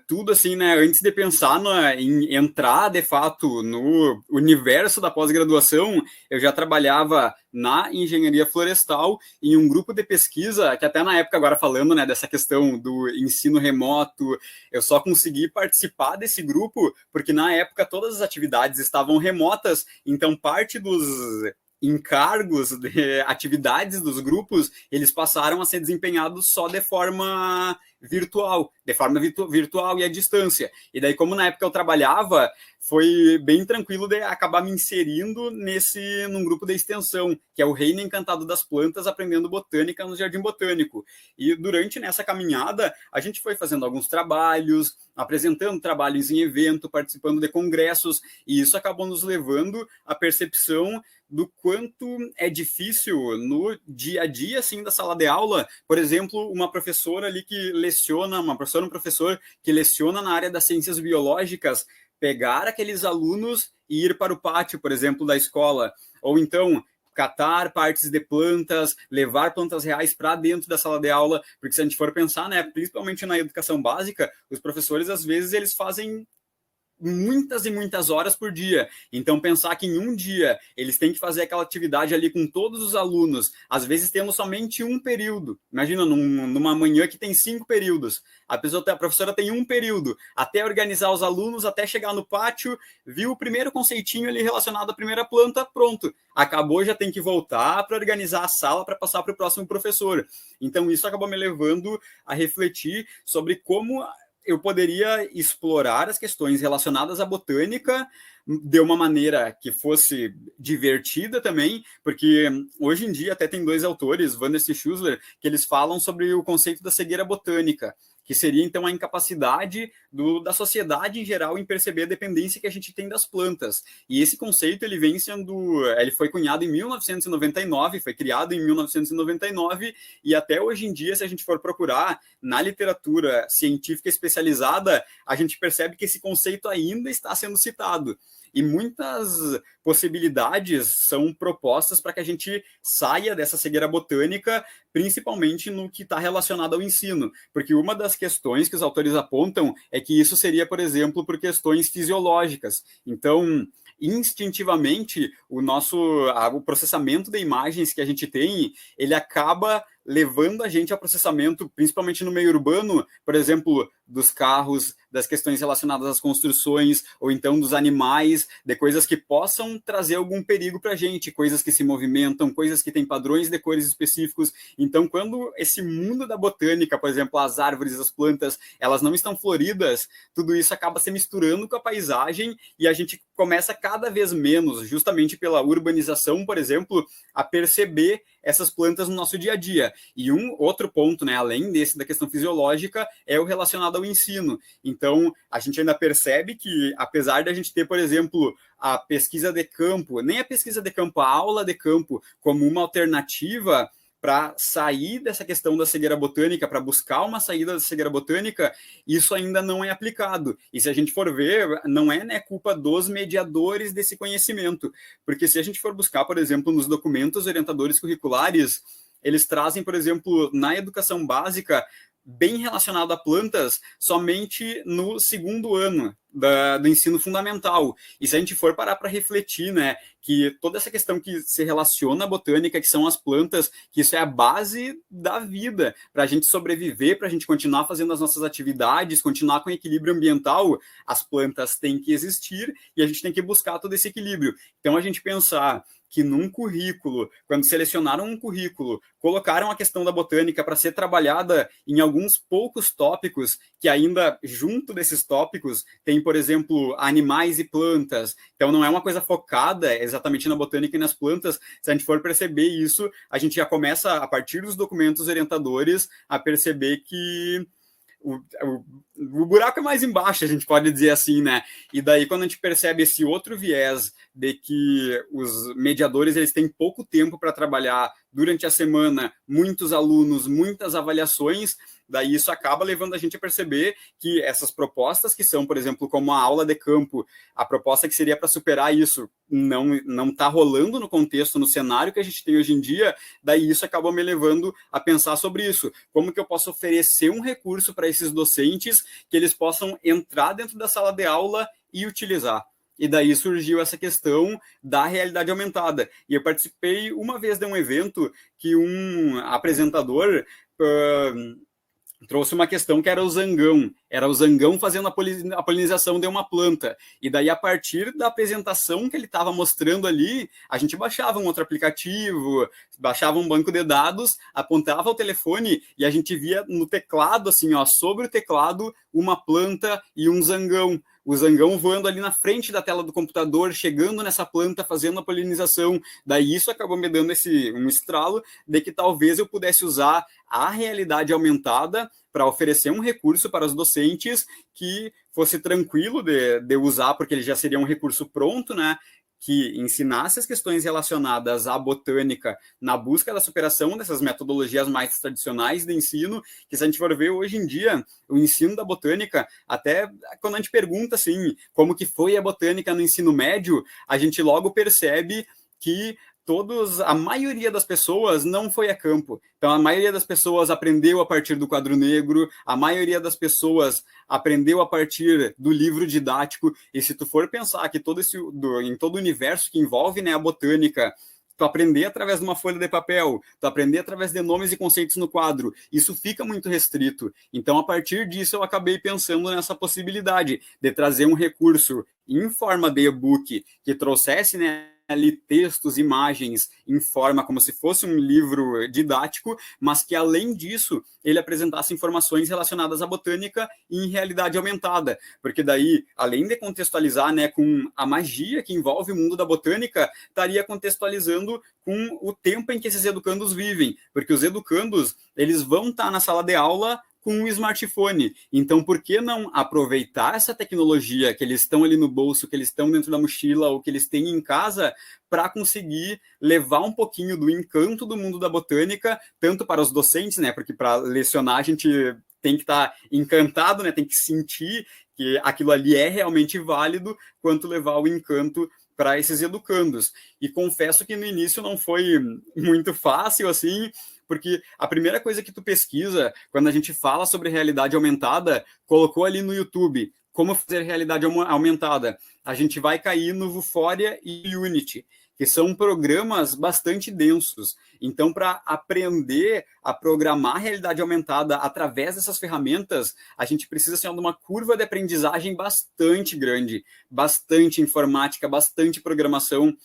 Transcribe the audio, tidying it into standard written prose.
tudo assim, né? Antes de pensar em entrar de fato no universo da pós-graduação, eu já trabalhava na engenharia florestal em um grupo de pesquisa que até na época, agora falando, né, dessa questão do ensino remoto, eu só consegui participar desse grupo porque na época todas as atividades estavam remotas, então parte dos encargos de atividades dos grupos, eles passaram a ser desempenhados só de forma virtual e à distância. E daí, como na época eu trabalhava, foi bem tranquilo de acabar me inserindo num grupo de extensão, que é o Reino Encantado das Plantas, aprendendo botânica no Jardim Botânico. E durante nessa caminhada, a gente foi fazendo alguns trabalhos, apresentando trabalhos em evento, participando de congressos, e isso acabou nos levando à percepção do quanto é difícil no dia a dia, assim, da sala de aula. Por exemplo, uma professora ali que leciona, uma professora, um professor que leciona na área das ciências biológicas, pegar aqueles alunos e ir para o pátio, por exemplo, da escola, ou então catar partes de plantas, levar plantas reais para dentro da sala de aula, porque se a gente for pensar, né, principalmente na educação básica, os professores às vezes eles fazem muitas e muitas horas por dia. Então, pensar que em um dia eles têm que fazer aquela atividade ali com todos os alunos, às vezes tendo somente um período. Imagina, numa manhã que tem 5 períodos. A professora tem um período, até organizar os alunos, até chegar no pátio, viu o primeiro conceitinho ali relacionado à primeira planta, pronto. Acabou, já tem que voltar para organizar a sala para passar para o próximo professor. Então, isso acabou me levando a refletir sobre como eu poderia explorar as questões relacionadas à botânica de uma maneira que fosse divertida também, porque hoje em dia até tem 2 autores, Wanderst e Schussler, que eles falam sobre o conceito da cegueira botânica, que seria então a incapacidade da sociedade em geral em perceber a dependência que a gente tem das plantas. E esse conceito ele foi cunhado em 1999, foi criado em 1999 e até hoje em dia, se a gente for procurar na literatura científica especializada, a gente percebe que esse conceito ainda está sendo citado. E muitas possibilidades são propostas para que a gente saia dessa cegueira botânica, principalmente no que está relacionado ao ensino. Porque uma das questões que os autores apontam é que isso seria, por exemplo, por questões fisiológicas. Então, instintivamente, o processamento de imagens que a gente tem, ele acaba levando a gente ao processamento, principalmente no meio urbano, por exemplo, dos carros, das questões relacionadas às construções, ou então dos animais, de coisas que possam trazer algum perigo para a gente, coisas que se movimentam, coisas que têm padrões de cores específicos. Então, quando esse mundo da botânica, por exemplo, as árvores, as plantas, elas não estão floridas, tudo isso acaba se misturando com a paisagem e a gente começa cada vez menos, justamente pela urbanização, por exemplo, a perceber essas plantas no nosso dia a dia. E um outro ponto, né, além desse da questão fisiológica, é o relacionado ao ensino. Então, a gente ainda percebe que, apesar de a gente ter, por exemplo, a pesquisa de campo, nem a pesquisa de campo, a aula de campo, como uma alternativa para sair dessa questão da cegueira botânica, para buscar uma saída da cegueira botânica, isso ainda não é aplicado. E se a gente for ver, não é, né, culpa dos mediadores desse conhecimento. Porque se a gente for buscar, por exemplo, nos documentos orientadores curriculares, eles trazem, por exemplo, na educação básica, bem relacionado a plantas, somente no 2º ano do ensino fundamental. E se a gente for parar para refletir, né, que toda essa questão que se relaciona à botânica, que são as plantas, que isso é a base da vida, para a gente sobreviver, para a gente continuar fazendo as nossas atividades, continuar com equilíbrio ambiental, as plantas têm que existir e a gente tem que buscar todo esse equilíbrio. Então, a gente pensar que num currículo, quando selecionaram um currículo, colocaram a questão da botânica para ser trabalhada em alguns poucos tópicos, que ainda junto desses tópicos tem, por exemplo, animais e plantas. Então não é uma coisa focada exatamente na botânica e nas plantas. Se a gente for perceber isso, a gente já começa, a partir dos documentos orientadores, a perceber que o buraco é mais embaixo, a gente pode dizer assim, né? E daí, quando a gente percebe esse outro viés de que os mediadores eles têm pouco tempo para trabalhar durante a semana, muitos alunos, muitas avaliações, daí isso acaba levando a gente a perceber que essas propostas que são, por exemplo, como a aula de campo, a proposta que seria para superar isso não está rolando no contexto, no cenário que a gente tem hoje em dia, daí isso acabou me levando a pensar sobre isso. Como que eu posso oferecer um recurso para esses docentes que eles possam entrar dentro da sala de aula e utilizar? E daí surgiu essa questão da realidade aumentada. E eu participei uma vez de um evento que um apresentador trouxe uma questão que era o zangão. Era o zangão fazendo a polinização de uma planta. E daí, a partir da apresentação que ele estava mostrando ali, a gente baixava um outro aplicativo, baixava um banco de dados, apontava o telefone e a gente via no teclado, assim, ó, sobre o teclado, uma planta e um zangão. O zangão voando ali na frente da tela do computador, chegando nessa planta, fazendo a polinização. Daí isso acabou me dando um estralo de que talvez eu pudesse usar a realidade aumentada para oferecer um recurso para os docentes que fosse tranquilo de usar, porque ele já seria um recurso pronto, né? Que ensinasse as questões relacionadas à botânica na busca da superação dessas metodologias mais tradicionais de ensino, que se a gente for ver hoje em dia, o ensino da botânica, até quando a gente pergunta assim, como que foi a botânica no ensino médio, a gente logo percebe que a maioria das pessoas não foi a campo. Então, a maioria das pessoas aprendeu a partir do quadro negro, a maioria das pessoas aprendeu a partir do livro didático, e se tu for pensar que em todo o universo que envolve, né, a botânica, tu aprender através de uma folha de papel, tu aprender através de nomes e conceitos no quadro, isso fica muito restrito. Então, a partir disso, eu acabei pensando nessa possibilidade de trazer um recurso em forma de e-book que trouxesse, né, ali textos, imagens em forma como se fosse um livro didático, mas que além disso ele apresentasse informações relacionadas à botânica em realidade aumentada, porque daí, além de contextualizar, né, com a magia que envolve o mundo da botânica, estaria contextualizando com o tempo em que esses educandos vivem, porque os educandos eles vão estar na sala de aula com um smartphone. Então, por que não aproveitar essa tecnologia que eles estão ali no bolso, que eles estão dentro da mochila ou que eles têm em casa, para conseguir levar um pouquinho do encanto do mundo da botânica, tanto para os docentes, né? Porque para lecionar a gente tem que estar encantado, né? Tem que sentir que aquilo ali é realmente válido, quanto levar o encanto para esses educandos. E confesso que no início não foi muito fácil, assim, porque a primeira coisa que tu pesquisa, quando a gente fala sobre realidade aumentada, colocou ali no YouTube, como fazer realidade aumentada. A gente vai cair no Vuforia e Unity, que são programas bastante densos. Então, para aprender a programar a realidade aumentada através dessas ferramentas, a gente precisa ser de uma curva de aprendizagem bastante grande, bastante informática, bastante programação.